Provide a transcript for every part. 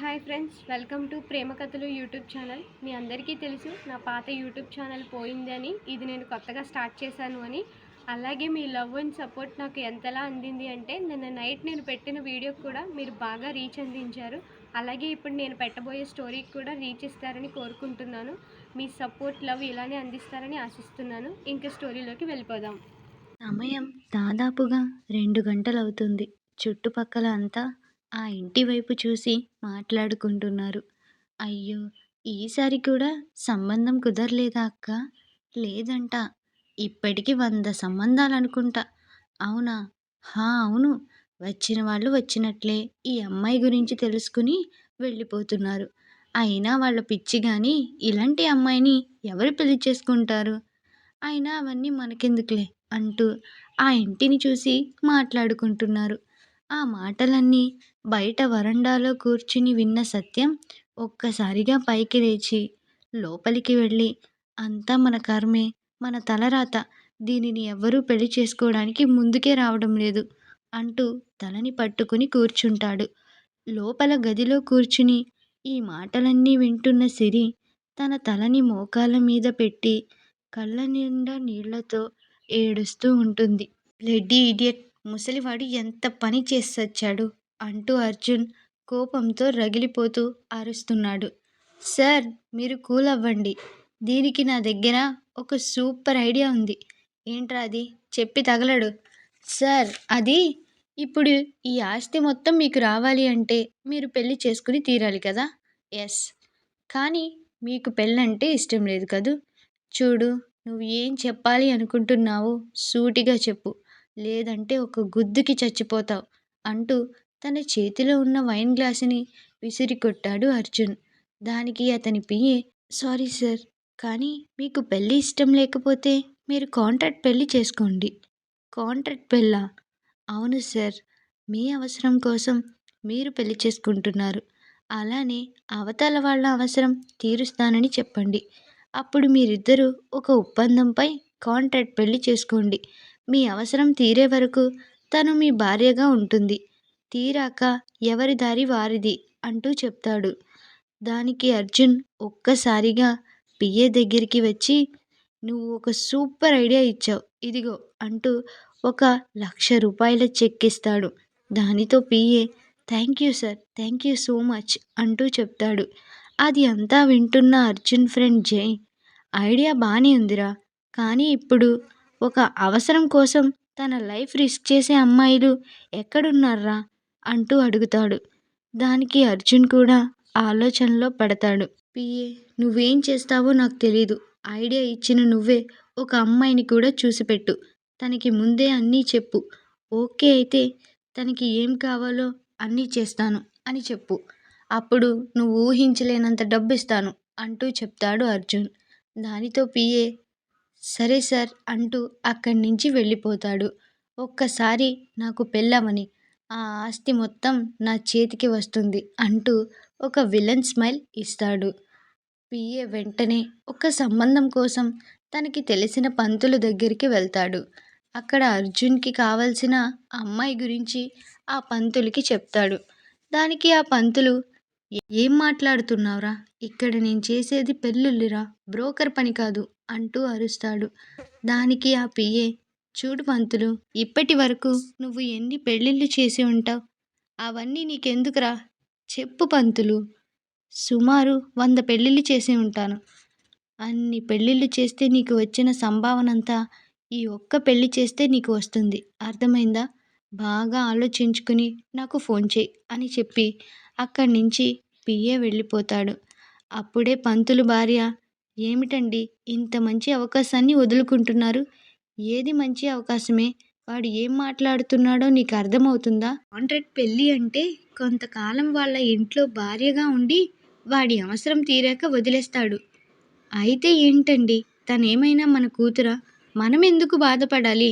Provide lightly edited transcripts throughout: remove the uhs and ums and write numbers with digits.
Hi friends, welcome to ప్రేమ కథలు YouTube channel. మీ అందరికీ తెలుసు నా పాత యూట్యూబ్ ఛానల్ పోయింది అని, ఇది నేను కొత్తగా స్టార్ట్ చేశాను అని. అలాగే మీ లవ్ అండ్ సపోర్ట్ నాకు ఎంతలా అందింది అంటే, నిన్న నైట్ నేను పెట్టిన వీడియోకి కూడా మీరు బాగా రీచ్ అందించారు. అలాగే ఇప్పుడు నేను పెట్టబోయే స్టోరీకి కూడా రీచ్ ఇస్తారని కోరుకుంటున్నాను. మీ సపోర్ట్, లవ్ ఇలానే అందిస్తారని ఆశిస్తున్నాను. ఇంకా స్టోరీలోకి వెళ్ళిపోదాం. సమయం దాదాపుగా 2 గంటలవుతుంది. చుట్టుపక్కల అంతా ఆ ఇంటి వైపు చూసి మాట్లాడుకుంటున్నారు. అయ్యో! ఈసారి కూడా సంబంధం కుదరలేదా అక్కా? లేదంట. ఇప్పటికి 100 సంబంధాలనుకుంటా. అవునా? హా! అవును. వచ్చిన వాళ్ళు వచ్చినట్లే ఈ అమ్మాయి గురించి తెలుసుకుని వెళ్ళిపోతున్నారు. అయినా వాళ్ళ పిచ్చి గాని ఇలాంటి అమ్మాయిని ఎవరు పెళ్లి చేసుకుంటారు? అయినా అవన్నీ మనకెందుకులే అంటూ ఆ ఇంటిని చూసి మాట్లాడుకుంటున్నారు. ఆ మాటలన్నీ బయట వరండాలో కూర్చుని విన్న సత్యం ఒక్కసారిగా పైకి లేచి లోపలికి వెళ్ళి, అంతా మన కర్మే, మన తలరాత, దీనిని ఎవ్వరూ పెళ్లి చేసుకోవడానికి ముందుకే రావడం లేదు అంటూ తలని పట్టుకుని కూర్చుంటాడు. లోపల గదిలో కూర్చుని ఈ మాటలన్నీ వింటున్న సిరి తన తలని మోకాళ్ళ మీద పెట్టి కళ్ళ నిండా నీళ్లతో ఏడుస్తూ ఉంటుంది. Bloody idiot! ముసలివాడు ఎంత పని చేసొచ్చాడు అంటూ అర్జున్ కోపంతో రగిలిపోతూ అరుస్తున్నాడు. సార్, మీరు కూల్ అవ్వండి. దీనికి నా దగ్గర ఒక సూపర్ ఐడియా ఉంది. ఏంట్రా అది? చెప్పి తగలడు. సార్, అది ఇప్పుడు ఈ ఆస్తి మొత్తం మీకు రావాలి అంటే మీరు పెళ్లి చేసుకుని తీరాలి కదా? ఎస్. కానీ మీకు పెళ్ళంటే ఇష్టం లేదు కదూ? చూడు, నువ్వు ఏం చెప్పాలి అనుకుంటున్నావో సూటిగా చెప్పు, లేదంటే ఒక గుద్దుకి చచ్చిపోతావు అంటూ తన చేతిలో ఉన్న వైన్ గ్లాసుని విసిరికొట్టాడు అర్జున్. దానికి అతని పిఏ, సారీ సార్, కానీ మీకు పెళ్ళి ఇష్టం లేకపోతే మీరు కాంట్రాక్ట్ పెళ్లి చేసుకోండి. కాంట్రాక్ట్ పెళ్ళా? అవును సార్. మీ అవసరం కోసం మీరు పెళ్లి చేసుకుంటున్నారు. అలానే అవతల వాళ్ళ అవసరం తీరుస్తానని చెప్పండి. అప్పుడు మీరిద్దరూ ఒక ఒప్పందంపై కాంట్రాక్ట్ పెళ్లి చేసుకోండి. మీ అవసరం తీరే వరకు తను మీ భార్యగా ఉంటుంది. తీరాక ఎవరి దారి వారిది అంటూ చెప్తాడు. దానికి అర్జున్ ఒక్కసారిగా పిఏ దగ్గరికి వచ్చి, నువ్వు ఒక సూపర్ ఐడియా ఇచ్చావు, ఇదిగో అంటూ ఒక ₹1,00,000 చెక్ ఇస్తాడు. దానితో PA, thank you sir, thank you so much అంటూ చెప్తాడు. అది అంతా వింటున్న అర్జున్ ఫ్రెండ్ జై, ఐడియా బానే ఉందిరా, కానీ ఇప్పుడు ఒక అవసరం కోసం తన లైఫ్ రిస్క్ చేసే అమ్మాయిలు ఎక్కడున్నారా అంటూ అడుగుతాడు. దానికి అర్జున్ కూడా ఆలోచనలో పడతాడు. పిఏ, నువ్వేం చేస్తావో నాకు తెలీదు. ఐడియా ఇచ్చిన నువ్వే ఒక అమ్మాయిని కూడా చూసిపెట్టు. తనకి ముందే అన్నీ చెప్పు. ఓకే అయితే తనకి ఏం కావాలో అన్నీ చేస్తాను అని చెప్పు. అప్పుడు నువ్వు ఊహించలేనంత డబ్బిస్తాను అంటూ చెప్తాడు అర్జున్. దానితో పిఏ, సరే సార్ అంటూ అక్కడి నుంచి వెళ్ళిపోతాడు. ఒక్కసారి నాకు పెళ్ళవని ఆ ఆస్తి మొత్తం నా చేతికి వస్తుంది అంటూ ఒక విలన్ స్మైల్ ఇస్తాడు. పిఏ వెంటనే ఒక సంబంధం కోసం తనకి తెలిసిన పంతులు దగ్గరికి వెళ్తాడు. అక్కడ అర్జున్కి కావలసిన అమ్మాయి గురించి ఆ పంతులకి చెప్తాడు. దానికి ఆ పంతులు, ఏం మాట్లాడుతున్నావురా? ఇక్కడ నేను చేసేది పెళ్ళిళ్ళురా, బ్రోకర్ పని కాదు అంటూ అరుస్తాడు. దానికి ఆ పిఏ, చూడు పంతులు, ఇప్పటి వరకు నువ్వు ఎన్ని పెళ్ళిళ్ళు చేసి ఉంటావు? అవన్నీ నీకెందుకురా? చెప్పు పంతులు. సుమారు 100 పెళ్ళిళ్ళు చేసి ఉంటాను. అన్ని పెళ్ళిళ్ళు చేస్తే నీకు వచ్చిన సంభావనంతా ఈ ఒక్క పెళ్లి చేస్తే నీకు వస్తుంది. అర్థమైందా? బాగా ఆలోచించుకుని నాకు ఫోన్ చేయి అని చెప్పి అక్కడి నుంచి పిఏ వెళ్ళిపోతాడు. అప్పుడే పంతులు భార్య, ఏమిటండి ఇంత మంచి అవకాశాన్ని వదులుకుంటున్నారు? ఏది మంచి అవకాశమే? వాడు ఏం మాట్లాడుతున్నాడో నీకు అర్థమవుతుందా? కాంట్రాక్ట్ పెళ్ళి అంటే కొంతకాలం వాళ్ళ ఇంట్లో భార్యగా ఉండి వాడి అవసరం తీరాక వదిలేస్తాడు. అయితే ఏంటండి, తనేమైనా మన కూతురా? మనం ఎందుకు బాధపడాలి?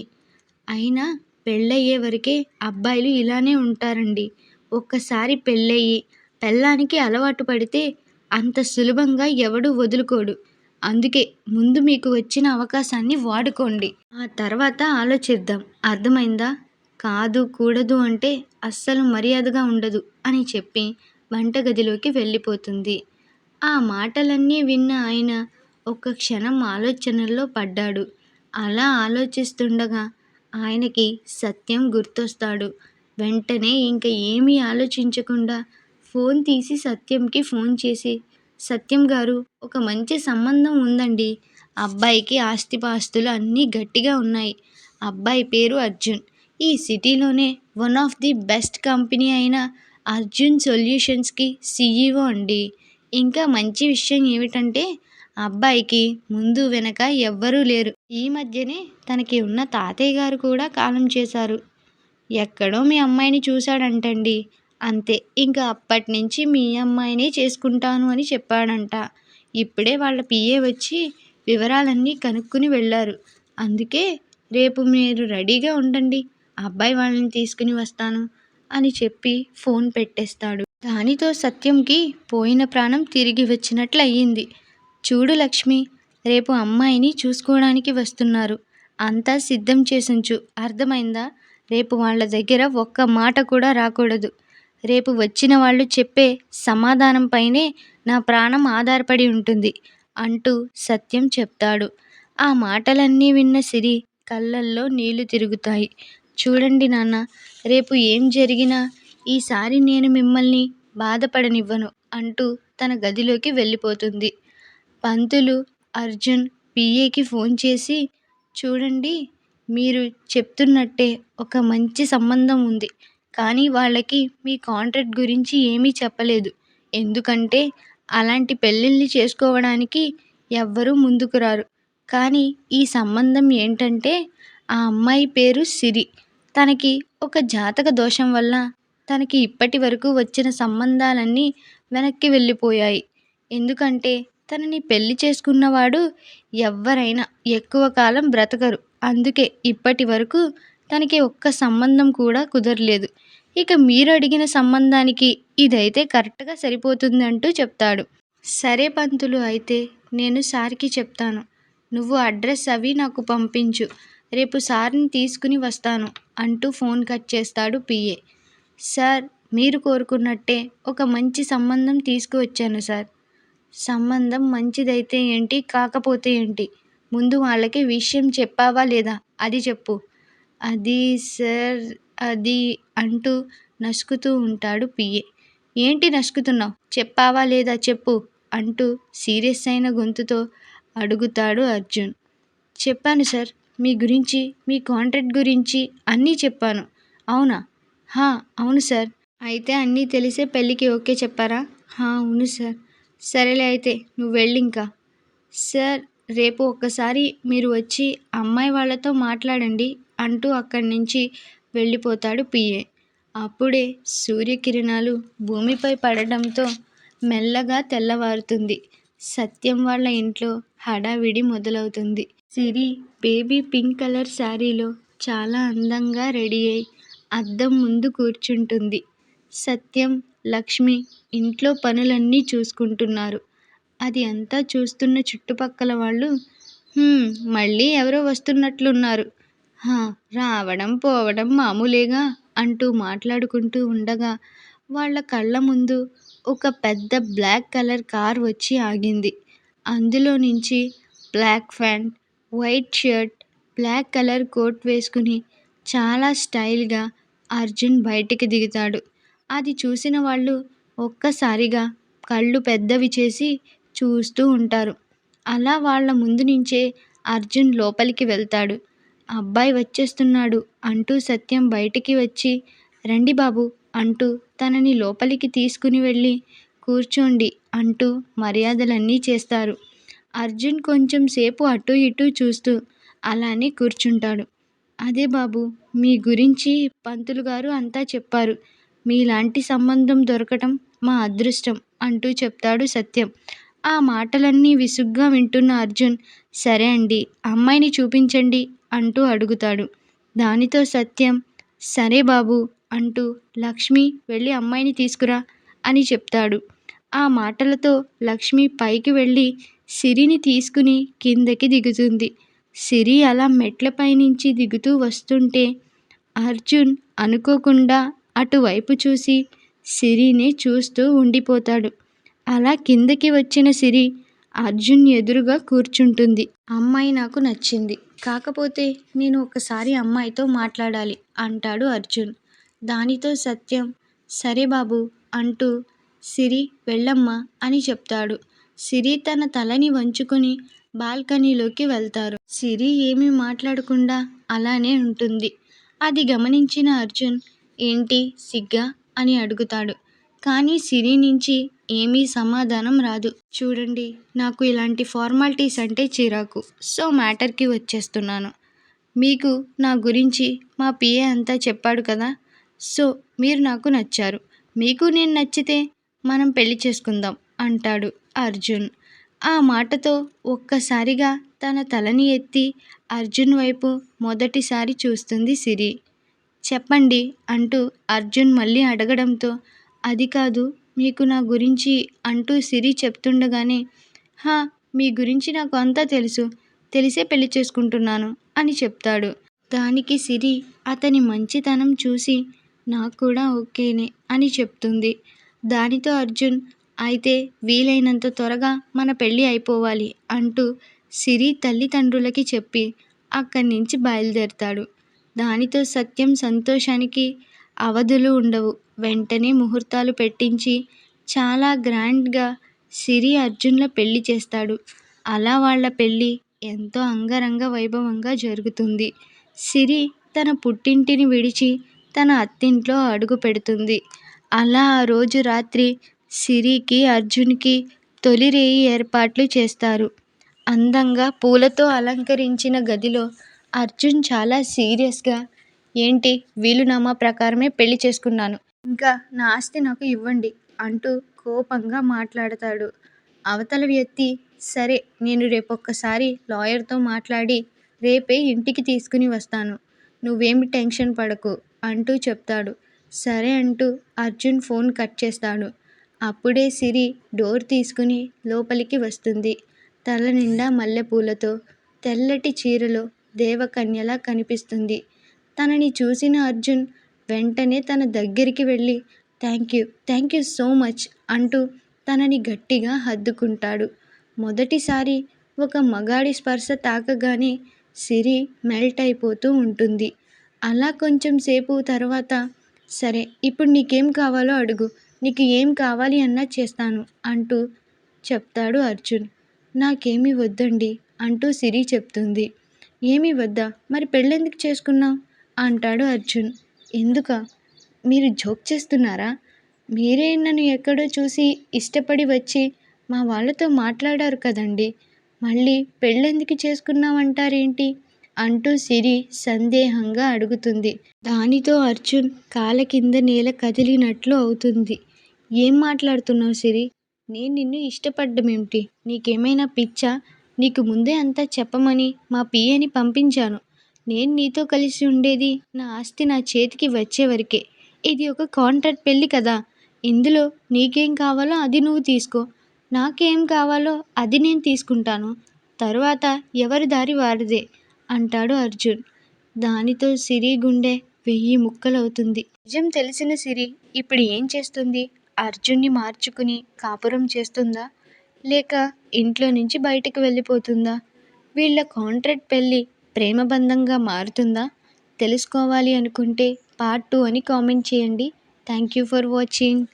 అయినా పెళ్ళయ్యే వరకే అబ్బాయిలు ఇలానే ఉంటారండి. ఒక్కసారి పెళ్ళయి పెళ్ళానికి అలవాటు పడితే అంత సులభంగా ఎవడూ వదులుకోడు. అందుకే ముందు మీకు వచ్చిన అవకాశాన్ని వాడుకోండి. ఆ తర్వాత ఆలోచిద్దాం. అర్థమైందా? కాదు కూడదు అంటే అస్సలు మర్యాదగా ఉండదు అని చెప్పి వంటగదిలోకి వెళ్ళిపోతుంది. ఆ మాటలన్నీ విన్న ఆయన ఒక్క క్షణం ఆలోచనల్లో పడ్డాడు. అలా ఆలోచిస్తుండగా ఆయనకి సత్యం గుర్తొస్తాడు. వెంటనే ఇంక ఏమీ ఆలోచించకుండా ఫోన్ తీసి సత్యంకి ఫోన్ చేసి, "సత్యం గారు, ఒక మంచి సంబంధం ఉందండి. అబ్బాయికి ఆస్తిపాస్తులు అన్నీ గట్టిగా ఉన్నాయి. అబ్బాయి పేరు అర్జున్. ఈ సిటీలోనే one of the best company అయిన అర్జున్ సొల్యూషన్స్‌కి సీఈఓ అండి. ఇంకా మంచి విషయం ఏమిటంటే అబ్బాయికి ముందు వెనక ఎవ్వరూ లేరు. ఈ మధ్యనే తనకి ఉన్న తాతయ్య గారు కూడా కాలం చేశారు. ఎక్కడో మీ అమ్మాయిని చూశాడంటండి. అంతే, ఇంక అప్పటినుంచి మీ అమ్మాయినే చేసుకుంటాను అని చెప్పాడంట. ఇప్పుడే వాళ్ళ పిఏ వచ్చి వివరాలన్నీ కనుక్కుని వెళ్ళారు. అందుకే రేపు మీరు రెడీగా ఉండండి. అబ్బాయి వాళ్ళని తీసుకుని వస్తాను" అని చెప్పి ఫోన్ పెట్టేస్తాడు. దానితో సత్యంకి పోయిన ప్రాణం తిరిగి వచ్చినట్లు అయ్యింది. "చూడు లక్ష్మి, రేపు అమ్మాయిని చూసుకోవడానికి వస్తున్నారు. అంతా సిద్ధం చేసుంచు, అర్థమైందా? రేపు వాళ్ళ దగ్గర ఒక్క మాట కూడా రాకూడదు. రేపు వచ్చిన వాళ్ళు చెప్పే సమాధానంపైనే నా ప్రాణం ఆధారపడి ఉంటుంది" అంటూ సత్యం చెప్తాడు. ఆ మాటలన్నీ విన్న సిరి కళ్ళల్లో నీళ్లు తిరుగుతాయి. "చూడండి నాన్న, రేపు ఏం జరిగినా ఈసారి నేను మిమ్మల్ని బాధపడనివ్వను" అంటూ తన గదిలోకి వెళ్ళిపోతుంది. పంతులు అర్జున్ పిఏకి ఫోన్ చేసి, "చూడండి, మీరు చెప్తున్నట్టే ఒక మంచి సంబంధం ఉంది. కానీ వాళ్ళకి మీ కాంట్రాక్ట్ గురించి ఏమీ చెప్పలేదు. ఎందుకంటే అలాంటి పెళ్ళిళ్ళు చేసుకోవడానికి ఎవ్వరూ ముందుకు రారు. కానీ ఈ సంబంధం ఏంటంటే ఆ అమ్మాయి పేరు సిరి. తనకి ఒక జాతక దోషం వల్ల తనకి ఇప్పటి వరకు వచ్చిన సంబంధాలన్నీ వెనక్కి వెళ్ళిపోయాయి. ఎందుకంటే తనని పెళ్లి చేసుకున్నవాడు ఎవ్వరైనా ఎక్కువ కాలం బ్రతకరు. అందుకే ఇప్పటి వరకు తనకి ఒక్క సంబంధం కూడా కుదరలేదు. ఇక మీరు అడిగిన సంబంధానికి ఇదైతే కరెక్ట్గా సరిపోతుంది" అంటూ చెప్తాడు. "సరే పంతులు, అయితే నేను సార్కి చెప్తాను. నువ్వు అడ్రస్ అవి నాకు పంపించు. రేపు సార్ని తీసుకుని వస్తాను" అంటూ ఫోన్ కట్ చేస్తాడు పిఏ. "సార్, మీరు కోరుకున్నట్టే ఒక మంచి సంబంధం తీసుకువచ్చాను సార్." "సంబంధం మంచిదైతే ఏంటి, కాకపోతే ఏంటి? ముందు వాళ్ళకి విషయం చెప్పావా లేదా, అది చెప్పు." "అది సార్, అది" అంటూ నసుకుతూ ఉంటాడు పిఏ. "ఏంటి నసుకుతున్నావు? చెప్పావా లేదా చెప్పు" అంటూ సీరియస్ అయిన గొంతుతో అడుగుతాడు అర్జున్. "చెప్పాను సార్. మీ గురించి, మీ కాంట్రాక్ట్ గురించి అన్నీ చెప్పాను." "అవునా?" "హా, అవును సార్." "అయితే అన్నీ తెలిసే పెళ్ళికి ఓకే చెప్పారా?" "హా, అవును సార్." "సరేలే, అయితే నువ్వు వెళ్ళింకా." "సార్, రేపు ఒక్కసారి మీరు వచ్చి అమ్మాయి వాళ్ళతో మాట్లాడండి" అంటూ అక్కడి నుంచి వెళ్ళిపోతాడు పిఏ. అప్పుడే సూర్యకిరణాలు భూమిపై పడడంతో మెల్లగా తెల్లవారుతుంది. సత్యం వాళ్ళ ఇంట్లో హడావిడి మొదలవుతుంది. సిరి బేబీ పింక్ కలర్ శారీలో చాలా అందంగా రెడీ అయి అద్దం ముందు కూర్చుంటుంది. సత్యం, లక్ష్మి ఇంట్లో పనులన్నీ చూసుకుంటున్నారు. అది అంతా చూస్తున్న చుట్టుపక్కల వాళ్ళు, మళ్ళీ ఎవరో వస్తున్నట్లున్నారు. హా, రావడం పోవడం మామూలేగా" అంటూ మాట్లాడుకుంటూ ఉండగా వాళ్ళ కళ్ళ ముందు ఒక పెద్ద బ్లాక్ కలర్ కార్ వచ్చి ఆగింది. అందులో నుంచి black pant, white shirt, black colour coat వేసుకుని చాలా స్టైల్గా అర్జున్ బయటికి దిగుతాడు. అది చూసిన వాళ్ళు ఒక్కసారిగా కళ్ళు పెద్దవి చేసి చూస్తూ ఉంటారు. అలా వాళ్ళ ముందు నుంచే అర్జున్ లోపలికి వెళ్తాడు. "అబ్బాయి వచ్చేస్తున్నాడు" అంటూ సత్యం బయటికి వచ్చి, "రండి బాబు" అంటూ తనని లోపలికి తీసుకుని వెళ్ళి, "కూర్చోండి" అంటూ మర్యాదలన్నీ చేస్తారు. అర్జున్ కొంచెం సేపు అటూ ఇటూ చూస్తూ అలానే కూర్చుంటాడు. "అదే బాబు, మీ గురించి పంతులు గారు అంతా చెప్పారు. మీలాంటి సంబంధం దొరకటం మా అదృష్టం" అంటూ చెప్తాడు సత్యం. ఆ మాటలన్నీ విసుగ్గా వింటున్న అర్జున్, "సరే అండి, అమ్మాయిని చూపించండి" అంటూ అడుగుతాడు. దానితో సత్యం, "సరే బాబు" అంటూ, "లక్ష్మి, వెళ్ళి అమ్మాయిని తీసుకురా" అని చెప్తాడు. ఆ మాటలతో లక్ష్మి పైకి వెళ్ళి సిరిని తీసుకుని కిందకి దిగుతుంది. సిరి అలా మెట్లపై నుంచి దిగుతూ వస్తుంటే అర్జున్ అనుకోకుండా అటువైపు చూసి సిరిని చూస్తూ ఉండిపోతాడు. అలా కిందకి వచ్చిన సిరి అర్జున్ ఎదురుగా కూర్చుంటుంది. అమ్మాయి నాకు నచ్చింది. కాకపోతే నేను ఒకసారి అమ్మాయితో మాట్లాడాలి అంటాడు అర్జున్. దానితో సత్యం సరే బాబు అంటూ సిరి వెళ్ళమ్మా అని చెప్తాడు. సిరి తన తలని వంచుకొని బాల్కనీలోకి వెళ్తారు. సిరి ఏమీ మాట్లాడకుండా అలానే ఉంటుంది. అది గమనించిన అర్జున్ ఏంటి సిగ్గా అని అడుగుతాడు. కానీ సిరి నుంచి ఏమీ సమాధానం రాదు. చూడండి నాకు ఇలాంటి ఫార్మాలిటీస్ అంటే చిరాకు. సో మ్యాటర్కి వచ్చేస్తున్నాను. మీకు నా గురించి మా పిఏ అంతా చెప్పాడు కదా. సో మీరు నాకు నచ్చారు. మీకు నేను నచ్చితే మనం పెళ్లి చేసుకుందాం అంటాడు అర్జున్. ఆ మాటతో ఒక్కసారిగా తన తలని ఎత్తి అర్జున్ వైపు మొదటిసారి చూస్తుంది సిరి. చెప్పండి అంటూ అర్జున్ మళ్ళీ అడగడంతో అది కాదు మీకు నా గురించి అంటూ సిరి చెప్తుండగానే హా మీ గురించి నాకు అంతా తెలుసు. తెలిసే పెళ్లి చేసుకుంటున్నాను అని చెప్తాడు. దానికి సిరి అతని మంచితనం చూసి నాకు కూడా ఓకేనే అని చెప్తుంది. దానితో అర్జున్ అయితే వీలైనంత త్వరగా మన పెళ్ళి అయిపోవాలి అంటూ సిరి తల్లిదండ్రులకి చెప్పి అక్కడి నుంచి బయలుదేరతాడు. దానితో సత్యం సంతోషానికి అవధులు ఉండవు. వెంటనే ముహూర్తాలు పెట్టించి చాలా గ్రాండ్గా సిరి అర్జున్ల పెళ్లి చేస్తాడు. అలా వాళ్ళ పెళ్ళి ఎంతో అంగరంగ వైభవంగా జరుగుతుంది. సిరి తన పుట్టింటిని విడిచి తన అత్తింట్లో అడుగు పెడుతుంది. అలా ఆ రోజు రాత్రి సిరికి అర్జున్కి తొలి రేయి ఏర్పాట్లు చేస్తారు. అందంగా పూలతో అలంకరించిన గదిలో అర్జున్ చాలా సీరియస్గా ఏంటి వీలునామా ప్రకారమే పెళ్లి చేసుకున్నాను. ఇంకా నా ఆస్తి నాకు ఇవ్వండి అంటూ కోపంగా మాట్లాడతాడు. అవతల వ్యక్తి సరే నేను రేపొక్కసారి లాయర్తో మాట్లాడి రేపే ఇంటికి తీసుకుని వస్తాను. నువ్వేమి టెన్షన్ పడకు అంటూ చెప్తాడు. సరే అంటూ అర్జున్ ఫోన్ కట్ చేస్తాడు. అప్పుడే సిరి డోర్ తీసుకుని లోపలికి వస్తుంది. తల నిండా మల్లెపూలతో తెల్లటి చీరలో దేవకన్యలా కనిపిస్తుంది. తనని చూసిన అర్జున్ వెంటనే తన దగ్గరికి వెళ్ళి థ్యాంక్ యూ సో మచ్ అంటూ తనని గట్టిగా హత్తుకుంటాడు. మొదటిసారి ఒక మగాడి స్పర్శ తాకగానే సిరి మెల్ట్ అయిపోతూ ఉంటుంది. అలా కొంచెం సేపు తర్వాత సరే ఇప్పుడు నీకేం కావాలో అడుగు. నీకు ఏం కావాలి అన్నా చేస్తాను అంటూ చెప్తాడు అర్జున్. నాకేమీ వద్దండి అంటూ సిరి చెప్తుంది. ఏమీ వద్దా మరి పెళ్ళెందుకు చేసుకున్నావు అంటాడు అర్జున్. ఎందుకా మీరు జోక్ చేస్తున్నారా? మీరే నన్ను ఎక్కడో చూసి ఇష్టపడి వచ్చి మా వాళ్ళతో మాట్లాడారు కదండి. మళ్ళీ పెళ్ళెందుకు చేసుకున్నావంటారేంటి అంటూ సిరి సందేహంగా అడుగుతుంది. దానితో అర్జున్ కాళ్ళ కింద నేల కదిలినట్లు అవుతుంది. ఏం మాట్లాడుతున్నావు సిరి? నేను నిన్ను ఇష్టపడ్డమేమిటి? నీకేమైనా పిచ్చా? నీకు ముందే అంతా చెప్పమని మా పిఏని పంపించాను. నేను నీతో కలిసి ఉండేది నా ఆస్తి నా చేతికి వచ్చే వరకే. ఇది ఒక కాంట్రాక్ట్ పెళ్ళి కదా. ఇందులో నీకేం కావాలో అది నువ్వు తీసుకో. నాకేం కావాలో అది నేను తీసుకుంటాను. తరువాత ఎవరి దారి వారిదే అంటాడు అర్జున్. దానితో సిరి గుండె 1000 ముక్కలవుతుంది. నిజం తెలిసిన సిరి ఇప్పుడు ఏం చేస్తుంది? అర్జున్ని మార్చుకుని కాపురం చేస్తుందా? లేక ఇంట్లో నుంచి బయటకు వెళ్ళిపోతుందా? వీళ్ళ కాంట్రాక్ట్ పెళ్ళి ప్రేమబంధంగా మారుతుందా? తెలుసుకోవాలి అనుకుంటే పార్ట్ 2 అని కామెంట్ చేయండి. Thank you for watching.